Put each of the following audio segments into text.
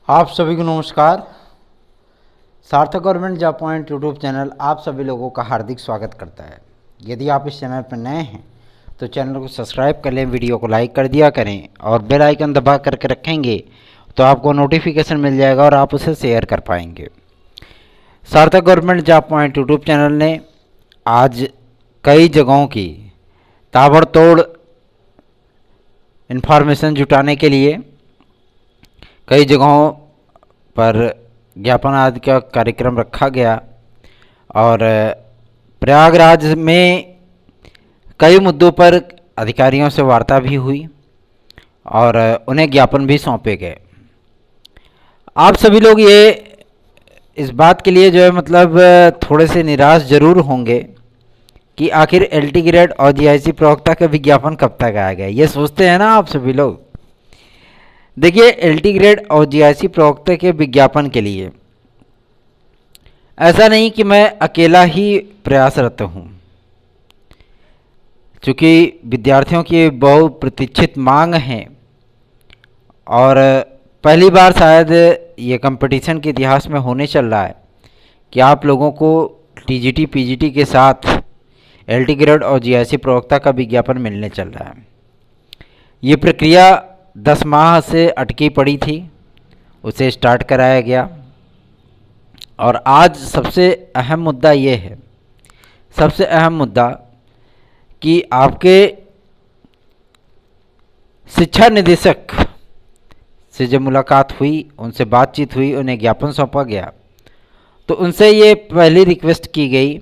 आप सभी को नमस्कार। सार्थक government job point YouTube channel आप सभी लोगों का हार्दिक स्वागत करता है। यदि आप इस चैनल पर नए हैं तो चैनल को सब्सक्राइब कर लें, वीडियो को लाइक कर दिया करें और बेल आइकन दबा करके रखेंगे तो आपको नोटिफिकेशन मिल जाएगा और आप उसे शेयर कर पाएंगे। सार्थक government job point YouTube channel ने आज कई जगहों की ताबड़तोड़ इन्फॉर्मेशन जुटाने के लिए कई जगहों पर ज्ञापन आदि का कार्यक्रम रखा गया और प्रयागराज में कई मुद्दों पर अधिकारियों से वार्ता भी हुई और उन्हें ज्ञापन भी सौंपे गए। आप सभी लोग ये इस बात के लिए जो है मतलब थोड़े से निराश जरूर होंगे कि आखिर एलटी ग्रेड और जीआईसी प्रवक्ता का विज्ञापन कब तक आएगा, ये सोचते हैं ना आप सभी लोग। देखिए, एलटी ग्रेड और जीआईसी प्रवक्ता के विज्ञापन के लिए ऐसा नहीं कि मैं अकेला ही प्रयासरत हूँ, चूँकि विद्यार्थियों की बहुप्रतीक्षित मांग है और पहली बार शायद ये कंपटीशन के इतिहास में होने चल रहा है कि आप लोगों को टीजीटी पीजीटी के साथ एलटी ग्रेड और जीआईसी प्रवक्ता का विज्ञापन मिलने चल रहा है। ये प्रक्रिया 10 माह से अटकी पड़ी थी, उसे स्टार्ट कराया गया और आज सबसे अहम मुद्दा ये है, सबसे अहम मुद्दा कि आपके शिक्षा निदेशक से जब मुलाकात हुई, उनसे बातचीत हुई, उन्हें ज्ञापन सौंपा गया तो उनसे ये पहली रिक्वेस्ट की गई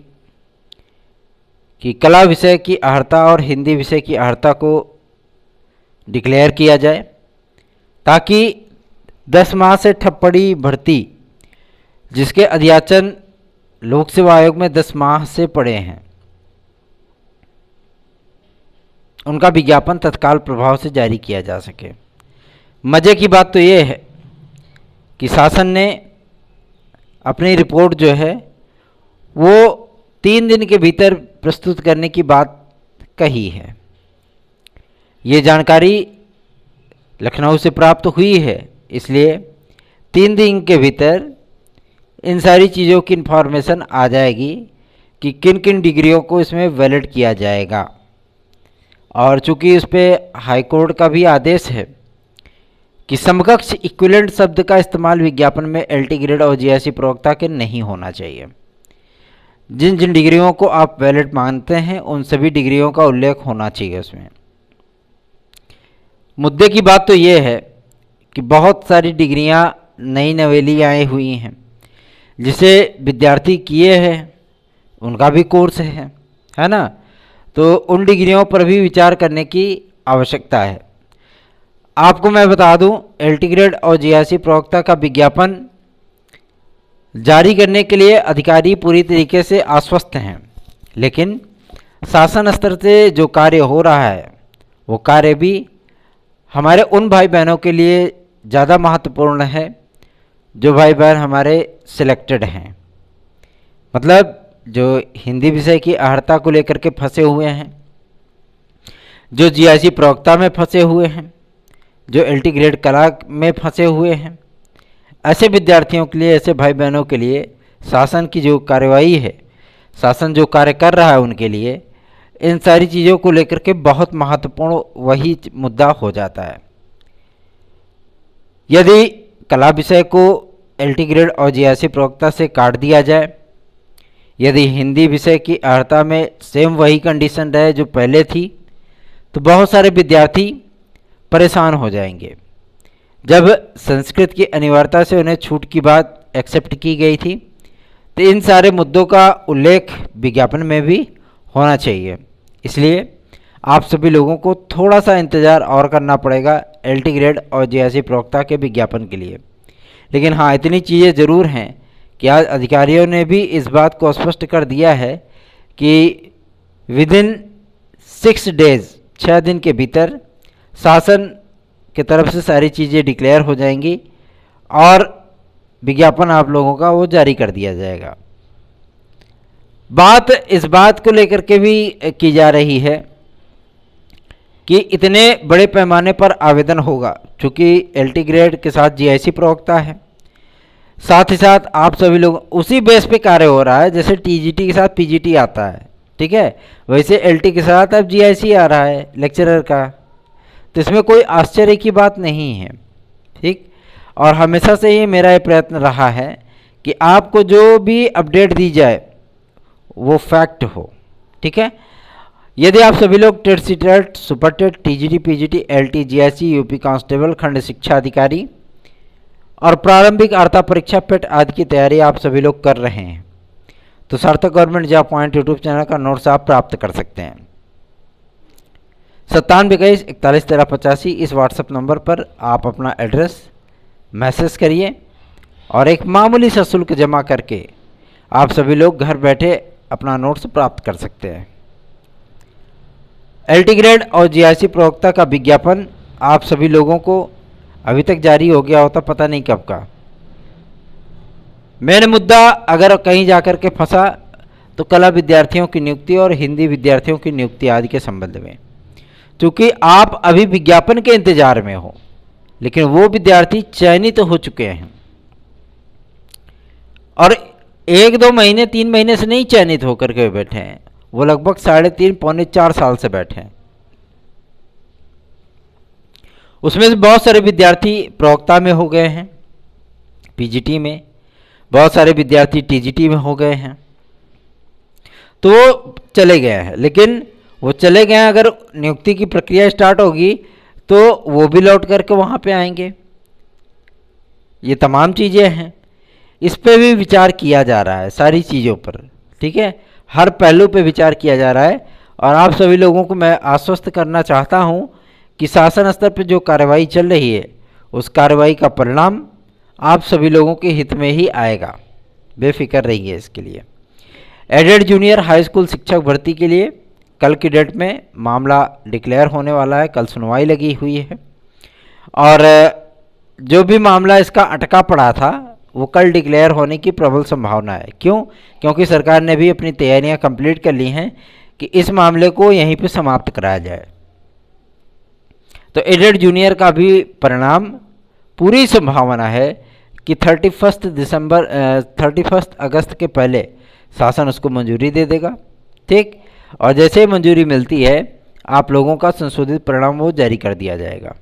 कि कला विषय की अर्हता और हिंदी विषय की अर्हता को डिक्लेयर किया जाए ताकि 10 माह से ठप पड़ी भर्ती, जिसके अध्याचन लोक सेवा आयोग में 10 माह से पड़े हैं, उनका विज्ञापन तत्काल प्रभाव से जारी किया जा सके। मज़े की बात तो ये है कि शासन ने अपनी रिपोर्ट जो है वो 3 दिन के भीतर प्रस्तुत करने की बात कही है। ये जानकारी लखनऊ से प्राप्त हुई है, इसलिए 3 दिन के भीतर इन सारी चीज़ों की इन्फॉर्मेशन आ जाएगी कि किन किन डिग्रियों को इसमें वैलिड किया जाएगा। और चूंकि इस पर हाई कोर्ट का भी आदेश है कि समकक्ष इक्विवेलेंट शब्द का इस्तेमाल विज्ञापन में एलटी ग्रेड और जीआईसी प्रवक्ता के नहीं होना चाहिए। जिन जिन डिग्रियों को आप वैलिड मानते हैं उन सभी डिग्रियों का उल्लेख होना चाहिए उसमें। मुद्दे की बात तो ये है कि बहुत सारी डिग्रियां नई नवेली आई हुई हैं, जिसे विद्यार्थी किए हैं उनका भी कोर्स है ना, तो उन डिग्रियों पर भी विचार करने की आवश्यकता है। आपको मैं बता दूं, एलटी ग्रेड और जीआईसी प्रवक्ता का विज्ञापन जारी करने के लिए अधिकारी पूरी तरीके से आश्वस्त हैं, लेकिन शासन स्तर से जो कार्य हो रहा है वो कार्य भी हमारे उन भाई बहनों के लिए ज़्यादा महत्वपूर्ण है जो भाई बहन हमारे सिलेक्टेड हैं, मतलब जो हिंदी विषय की अर्हता को लेकर के फंसे हुए हैं, जो जीआईसी प्रवक्ता में फंसे हुए हैं, जो एलटी ग्रेड कला में फंसे हुए हैं। ऐसे विद्यार्थियों के लिए, ऐसे भाई बहनों के लिए शासन की जो कार्रवाई है, शासन जो कार्य कर रहा है उनके लिए इन सारी चीज़ों को लेकर के बहुत महत्वपूर्ण वही मुद्दा हो जाता है। यदि कला विषय को एलटी ग्रेड और जीआईसी प्रवक्ता से काट दिया जाए, यदि हिंदी विषय की अर्हता में सेम वही कंडीशन रहे जो पहले थी, तो बहुत सारे विद्यार्थी परेशान हो जाएंगे। जब संस्कृत की अनिवार्यता से उन्हें छूट की बात एक्सेप्ट की गई थी तो इन सारे मुद्दों का उल्लेख विज्ञापन में भी होना चाहिए। इसलिए आप सभी लोगों को थोड़ा सा इंतज़ार और करना पड़ेगा एलटी ग्रेड और जीआईसी प्रवक्ता के विज्ञापन के लिए। लेकिन हाँ, इतनी चीज़ें ज़रूर हैं कि आज अधिकारियों ने भी इस बात को स्पष्ट कर दिया है कि विदिन 6 डेज़ 6 दिन के भीतर शासन की तरफ से सारी चीज़ें डिक्लेयर हो जाएंगी और विज्ञापन आप लोगों का वो जारी कर दिया जाएगा। बात इस बात को लेकर के भी की जा रही है कि इतने बड़े पैमाने पर आवेदन होगा, चूँकि LT ग्रेड के साथ GIC प्रवक्ता है, साथ ही साथ आप सभी लोग उसी बेस पे कार्य हो रहा है। जैसे TGT के साथ PGT आता है, ठीक है, वैसे LT के साथ अब GIC आ रहा है लेक्चरर का, तो इसमें कोई आश्चर्य की बात नहीं है, ठीक। और हमेशा से ही मेरा ये प्रयत्न रहा है कि आपको जो भी अपडेट दी जाए वो फैक्ट हो, ठीक है। यदि आप सभी लोग TET CTET, super TET, TGT, PGT, LT, GIC, UP constable, खंड शिक्षा अधिकारी और प्रारंभिक अर्हता परीक्षा पेट आदि की तैयारी आप सभी लोग कर रहे हैं, तो सार्थक government job point YouTube channel का नोट्स आप प्राप्त कर सकते हैं। 9721411385 इस व्हाट्सएप नंबर पर आप अपना एड्रेस मैसेज करिए और एक मामूली सा शुल्क जमा करके आप सभी लोग घर बैठे अपना नोट्स प्राप्त कर सकते हैं। LT ग्रेड और GIC प्रवक्ता का विज्ञापन आप सभी लोगों को अभी तक जारी हो गया होता, पता नहीं कब का। मेन मुद्दा अगर कहीं जाकर के फंसा तो कला विद्यार्थियों की नियुक्ति और हिंदी विद्यार्थियों की नियुक्ति आदि के संबंध में, क्योंकि आप अभी विज्ञापन के इंतजार में हो, लेकिन वो विद्यार्थी चयनित हो चुके हैं और 1-2 महीने 3 महीने से नहीं चयनित होकर के बैठे हैं, वो लगभग 3.5 पौने 4 साल से बैठे हैं। उसमें से बहुत सारे विद्यार्थी प्रवक्ता में हो गए हैं, PGT में, बहुत सारे विद्यार्थी TGT में हो गए हैं, तो वो चले गए हैं। लेकिन वो चले गए हैं, अगर नियुक्ति की प्रक्रिया स्टार्ट होगी तो वो भी लौट करके वहाँ पे आएंगे। ये तमाम चीज़ें हैं, इस पे भी विचार किया जा रहा है, सारी चीज़ों पर, ठीक है, हर पहलू पे विचार किया जा रहा है। और आप सभी लोगों को मैं आश्वस्त करना चाहता हूँ कि शासन स्तर पर जो कार्रवाई चल रही है उस कार्रवाई का परिणाम आप सभी लोगों के हित में ही आएगा, बेफिक्र रहिए इसके लिए। एडेड जूनियर हाई स्कूल शिक्षक भर्ती के लिए कल की डेट में मामला डिक्लेयर होने वाला है, कल सुनवाई लगी हुई है और जो भी मामला इसका अटका पड़ा था वो कल डिक्लेयर होने की प्रबल संभावना है। क्यों? क्योंकि सरकार ने भी अपनी तैयारियां कंप्लीट कर ली हैं कि इस मामले को यहीं पे समाप्त कराया जाए। तो एडेड जूनियर का भी परिणाम पूरी संभावना है कि 31 अगस्त के पहले शासन उसको मंजूरी दे देगा, ठीक। और जैसे ही मंजूरी मिलती है आप लोगों का संशोधित परिणाम वो जारी कर दिया जाएगा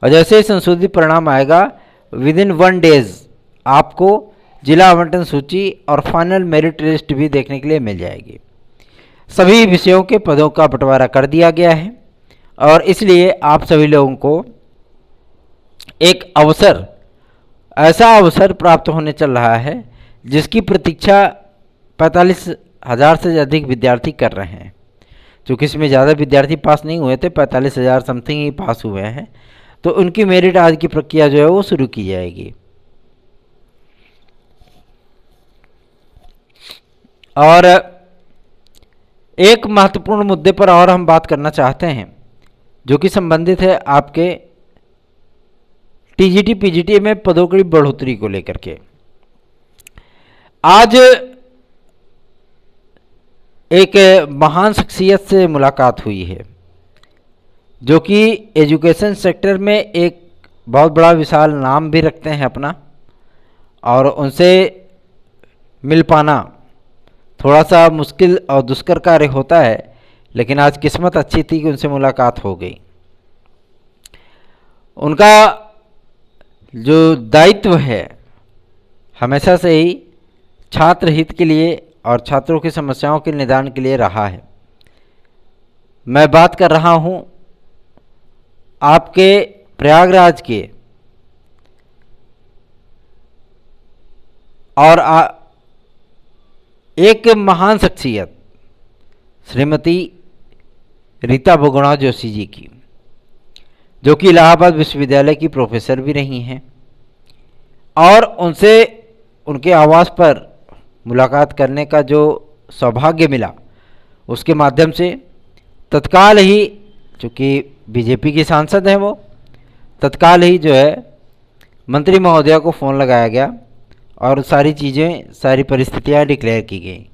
और जैसे ही संशोधित परिणाम आएगा विदिन 1 डेज आपको जिला आवंटन सूची और फाइनल मेरिट लिस्ट भी देखने के लिए मिल जाएगी। सभी विषयों के पदों का बंटवारा कर दिया गया है और इसलिए आप सभी लोगों को एक अवसर, ऐसा अवसर प्राप्त होने चल रहा है जिसकी प्रतीक्षा 45,000 से अधिक विद्यार्थी कर रहे हैं। चूँकि इसमें ज़्यादा विद्यार्थी पास नहीं हुए थे, 45,000 समथिंग ही पास हुए हैं, तो उनकी मेरिट आदि की प्रक्रिया जो है वो शुरू की जाएगी। और एक महत्वपूर्ण मुद्दे पर और हम बात करना चाहते हैं जो कि संबंधित है आपके TGT PGT में पदों की बढ़ोतरी को लेकर के। आज एक महान शख्सियत से मुलाकात हुई है जो कि एजुकेशन सेक्टर में एक बहुत बड़ा विशाल नाम भी रखते हैं अपना, और उनसे मिल पाना थोड़ा सा मुश्किल और दुष्कर कार्य होता है, लेकिन आज किस्मत अच्छी थी कि उनसे मुलाकात हो गई। उनका जो दायित्व है हमेशा से ही छात्र हित के लिए और छात्रों की समस्याओं के निदान के लिए रहा है। मैं बात कर रहा हूं आपके प्रयागराज के और एक महान शख्सियत श्रीमती रीता बहुगुणा जोशी जी की, जो कि इलाहाबाद विश्वविद्यालय की प्रोफेसर भी रही हैं, और उनसे उनके आवास पर मुलाकात करने का जो सौभाग्य मिला उसके माध्यम से तत्काल ही, चूँकि बीजेपी की सांसद हैं वो, तत्काल ही जो है मंत्री महोदया को फ़ोन लगाया गया और सारी चीज़ें, सारी परिस्थितियां डिक्लेयर की गई।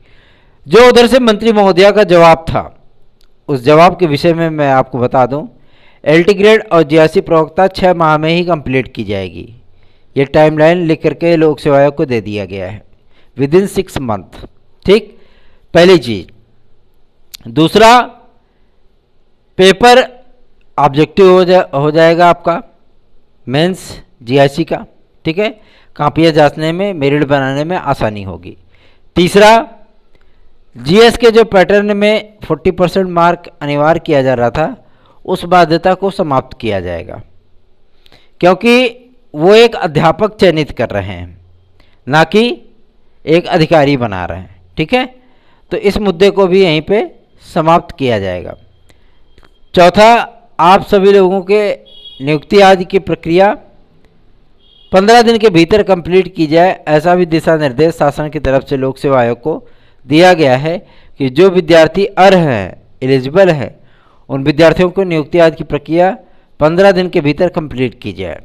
जो उधर से मंत्री महोदया का जवाब था, उस जवाब के विषय में मैं आपको बता दूं एलटी ग्रेड और जीआरसी प्रवक्ता 6 माह में ही कंप्लीट की जाएगी। ये टाइमलाइन लिख करके लोक सेवा आयोग को दे दिया गया है, विद इन 6 मंथ। ठीक, पहली चीज। दूसरा, पेपर ऑब्जेक्टिव हो जाएगा आपका मेंस जीआईसी का। ठीक है, कापियाँ जांचने में, मेरिट बनाने में आसानी होगी। तीसरा, जीएस के जो पैटर्न में 40% मार्क अनिवार्य किया जा रहा था, उस बाध्यता को समाप्त किया जाएगा, क्योंकि वो एक अध्यापक चयनित कर रहे हैं, ना कि एक अधिकारी बना रहे हैं। ठीक है, तो इस मुद्दे को भी यहीं पे समाप्त किया जाएगा। चौथा, आप सभी लोगों के नियुक्ति आदि की प्रक्रिया 15 दिन के भीतर कंप्लीट की जाए, ऐसा भी दिशा निर्देश शासन की तरफ से लोक सेवा आयोग को दिया गया है कि जो विद्यार्थी अर्ह हैं, एलिजिबल है, उन विद्यार्थियों को नियुक्ति आदि की प्रक्रिया 15 दिन के भीतर कंप्लीट की जाए।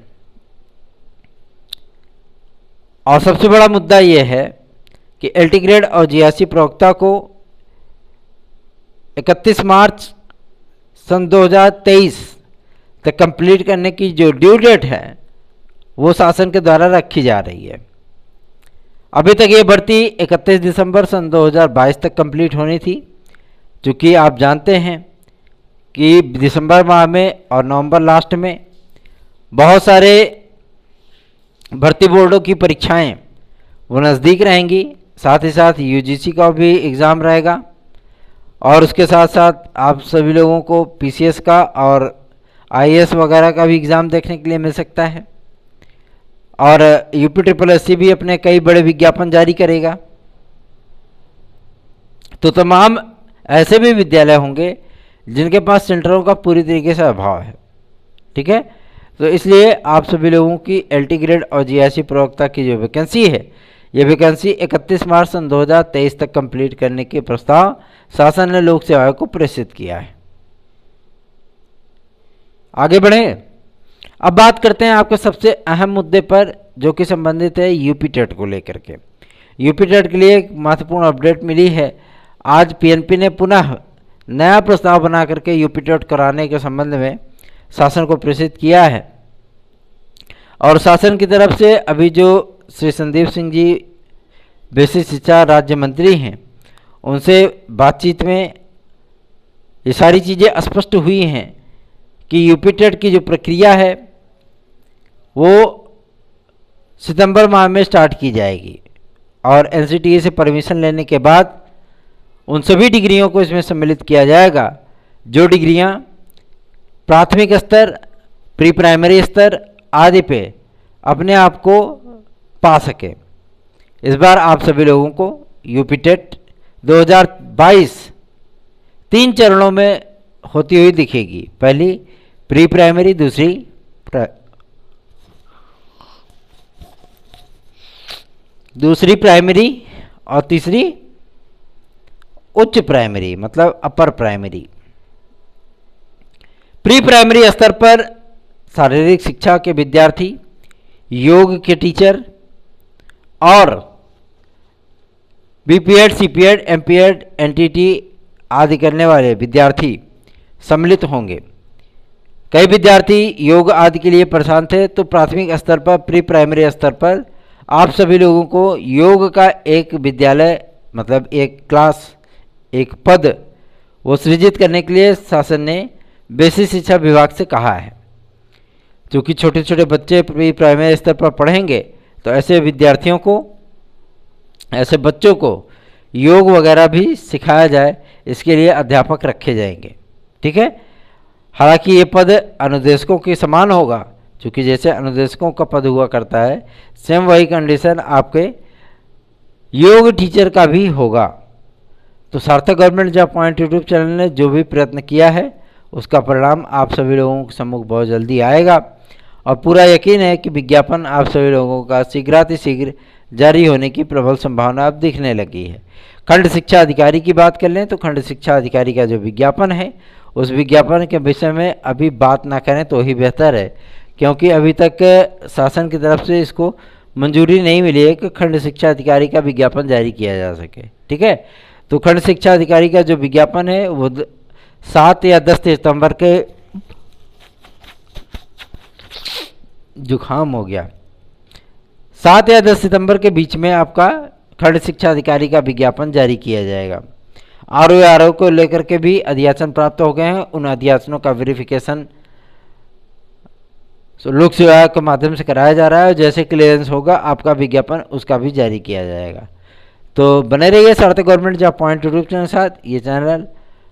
और सबसे बड़ा मुद्दा यह है कि एलटी ग्रेड और जीआरसी प्रवक्ता को 31 मार्च सन 2023 तक कंप्लीट करने की जो ड्यू डेट है वो शासन के द्वारा रखी जा रही है। अभी तक ये भर्ती 31 दिसंबर सन 2022 तक कंप्लीट होनी थी, चूँकि आप जानते हैं कि दिसंबर माह में और नवंबर लास्ट में बहुत सारे भर्ती बोर्डों की परीक्षाएं वो नज़दीक रहेंगी, साथ ही साथ यूजीसी का भी एग्ज़ाम रहेगा, और उसके साथ साथ आप सभी लोगों को पीसीएस का और आईएएस वगैरह का भी एग्ज़ाम देखने के लिए मिल सकता है। और यूपी भी अपने कई बड़े विज्ञापन जारी करेगा। तो तमाम ऐसे भी विद्यालय होंगे जिनके पास सेंटरों का पूरी तरीके से अभाव है। ठीक है, तो इसलिए आप सभी लोगों की एलटी ग्रेड और जीआईसी प्रवक्ता की जो वैकेंसी है, ये वैकेंसी 31 मार्च सन 2023 तक कंप्लीट करने के प्रस्ताव शासन ने लोक सेवा आयोग को प्रेषित किया है। आगे बढ़ें। अब बात करते हैं आपके सबसे अहम मुद्दे पर, जो कि संबंधित है यूपी टेट को लेकर के। यूपी टेट के लिए एक महत्वपूर्ण अपडेट मिली है। आज पीएनपी ने पुनः नया प्रस्ताव बना करके यूपी टेट कराने के संबंध में शासन को प्रेषित किया है। और शासन की तरफ से अभी जो श्री संदीप सिंह जी बेसिक शिक्षा राज्य मंत्री हैं, उनसे बातचीत में ये सारी चीज़ें स्पष्ट हुई हैं कि यूपी टेट की जो प्रक्रिया है वो सितंबर माह में स्टार्ट की जाएगी, और एनसीटीई से परमिशन लेने के बाद उन सभी डिग्रियों को इसमें सम्मिलित किया जाएगा जो डिग्रियां प्राथमिक स्तर, प्री प्राइमरी स्तर आदि पे अपने आप को पा सके। इस बार आप सभी लोगों को यूपी टेट 2022 3 चरणों में होती हुई दिखेगी। पहली प्री प्राइमरी, दूसरी प्राइमरी और तीसरी उच्च प्राइमरी, मतलब अपर प्राइमरी। प्री प्राइमरी स्तर पर शारीरिक शिक्षा के विद्यार्थी, योग के टीचर और बीपीएड, सीपीएड, एमपीएड, एनटीटी आदि करने वाले विद्यार्थी सम्मिलित होंगे। कई विद्यार्थी योग आदि के लिए परेशान थे, तो प्राथमिक स्तर पर, प्री प्राइमरी स्तर पर आप सभी लोगों को योग का एक विद्यालय, मतलब एक क्लास, एक पद वो सृजित करने के लिए शासन ने बेसिक शिक्षा विभाग से कहा है। क्योंकि छोटे छोटे बच्चे प्री प्राइमरी स्तर पर पढ़ेंगे, तो ऐसे विद्यार्थियों को, ऐसे बच्चों को योग वगैरह भी सिखाया जाए, इसके लिए अध्यापक रखे जाएंगे। ठीक है, हालांकि ये पद अनुदेशकों के समान होगा, क्योंकि जैसे अनुदेशकों का पद हुआ करता है, सेम वही कंडीशन आपके योग टीचर का भी होगा। तो सार्थक government job point YouTube channel ने जो भी प्रयत्न किया है, उसका परिणाम आप सभी लोगों के सम्मुख बहुत जल्दी आएगा, और पूरा यकीन है कि विज्ञापन आप सभी लोगों का शीघ्रातिशीघ्र जारी होने की प्रबल संभावना अब दिखने लगी है। खंड शिक्षा अधिकारी की बात कर लें तो खंड शिक्षा अधिकारी का जो विज्ञापन है, उस विज्ञापन के विषय में अभी बात ना करें तो ही बेहतर है, क्योंकि अभी तक शासन की तरफ से इसको मंजूरी नहीं मिली है कि खंड शिक्षा अधिकारी का विज्ञापन जारी किया जा सके। ठीक है, तो खंड शिक्षा अधिकारी का जो विज्ञापन है वो 7 या 10 सितंबर के जुखाम हो गया। 7 या 10 सितंबर के बीच में आपका खंड शिक्षा अधिकारी का विज्ञापन जारी किया जाएगा। आरओ को लेकर के भी अध्यासन प्राप्त हो गए हैं। उन अध्यासनों का वेरिफिकेशन लोक सेवा आयोग के माध्यम से कराया जा रहा है, और जैसे क्लियरेंस होगा आपका विज्ञापन उसका भी जारी किया जाएगा। तो बने रहिए सारथी government job point YouTube channel के साथ। ये चैनल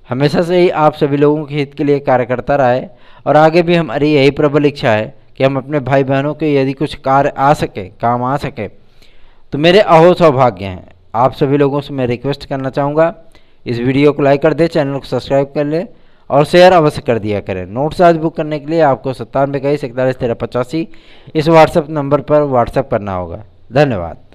हमेशा से ही आप सभी लोगों के हित के लिए कार्य करता रहा है, और आगे भी हमारी यही प्रबल इच्छा है कि हम अपने भाई बहनों के यदि कुछ कार्य आ सके, काम आ सके, तो मेरे अहो सौभाग्य हैं। आप सभी लोगों से मैं रिक्वेस्ट करना चाहूँगा, इस वीडियो को लाइक कर दे, चैनल को सब्सक्राइब कर ले और शेयर अवश्य कर दिया करें। नोट्स आज बुक करने के लिए आपको 97 21 41 13 85 इस व्हाट्सएप नंबर पर व्हाट्सएप करना होगा। धन्यवाद।